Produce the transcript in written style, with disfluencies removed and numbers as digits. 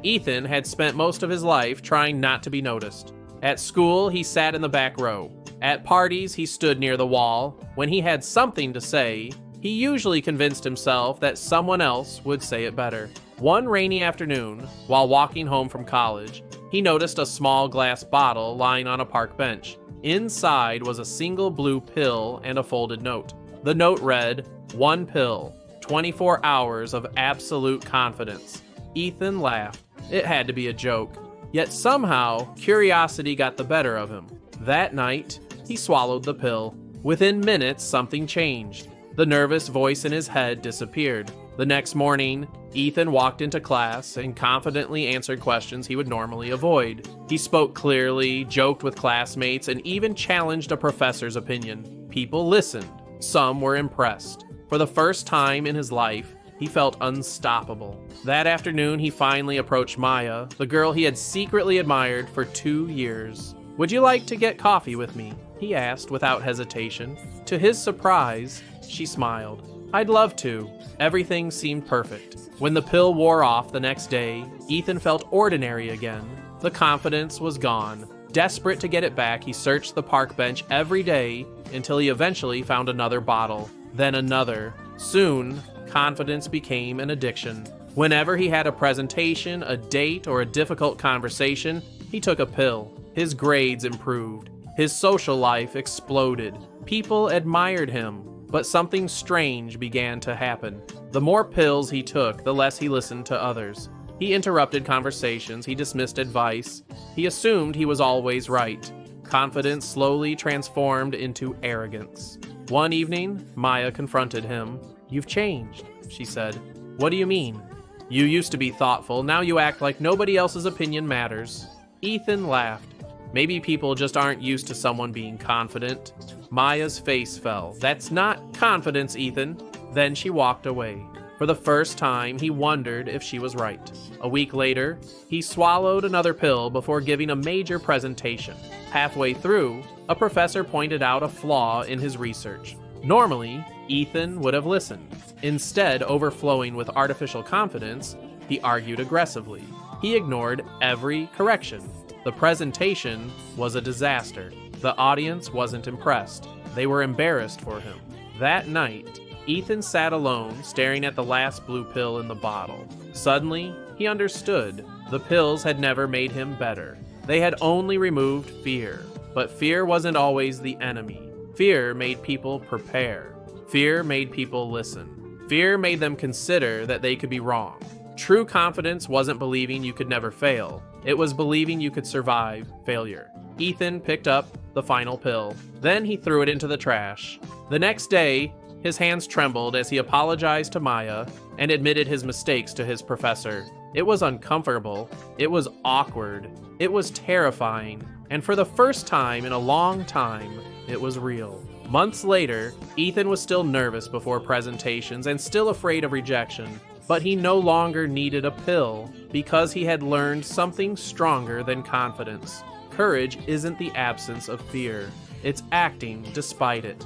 Ethan had spent most of his life trying not to be noticed. At school, he sat in the back row. At parties, he stood near the wall. When he had something to say, he usually convinced himself that someone else would say it better. One rainy afternoon, while walking home from college, he noticed a small glass bottle lying on a park bench. Inside was a single blue pill and a folded note. The note read, "One pill, 24 hours of absolute confidence." Ethan laughed. It had to be a joke. Yet somehow, curiosity got the better of him. That night, he swallowed the pill. Within minutes, something changed. The nervous voice in his head disappeared. The next morning, Ethan walked into class and confidently answered questions he would normally avoid. He spoke clearly, joked with classmates, and even challenged a professor's opinion. People listened. Some were impressed. For the first time in his life, he felt unstoppable. That afternoon, he finally approached Maya, the girl he had secretly admired for 2 years. "Would you like to get coffee with me?" he asked without hesitation. To his surprise, she smiled. "I'd love to." Everything seemed perfect. When the pill wore off the next day, Ethan felt ordinary again. The confidence was gone. Desperate to get it back, he searched the park bench every day until he eventually found another bottle, then another. Soon, confidence became an addiction. Whenever he had a presentation, a date, or a difficult conversation, he took a pill. His grades improved. His social life exploded. People admired him. But something strange began to happen. The more pills he took, the less he listened to others. He interrupted conversations, he dismissed advice. He assumed he was always right. Confidence slowly transformed into arrogance. One evening, Maya confronted him. "You've changed," she said. "What do you mean?" "You used to be thoughtful, now you act like nobody else's opinion matters." Ethan laughed. Maybe people just aren't used to someone being confident. Maya's face fell. "That's not confidence, Ethan." Then she walked away. For the first time, he wondered if she was right. A week later, he swallowed another pill before giving a major presentation. Halfway through, a professor pointed out a flaw in his research. Normally, Ethan would have listened. Instead, overflowing with artificial confidence, he argued aggressively. He ignored every correction. The presentation was a disaster. The audience wasn't impressed. They were embarrassed for him. That night, Ethan sat alone, staring at the last blue pill in the bottle. Suddenly, he understood. The pills had never made him better. They had only removed fear. But fear wasn't always the enemy. Fear made people prepare. Fear made people listen. Fear made them consider that they could be wrong. True confidence wasn't believing you could never fail. It was believing you could survive failure. Ethan picked up the final pill. Then he threw it into the trash. The next day, his hands trembled as he apologized to Maya and admitted his mistakes to his professor. It was uncomfortable. It was awkward. It was terrifying. And for the first time in a long time, it was real. Months later, Ethan was still nervous before presentations and still afraid of rejection. But he no longer needed a pill because he had learned something stronger than confidence. Courage isn't the absence of fear. It's acting despite it.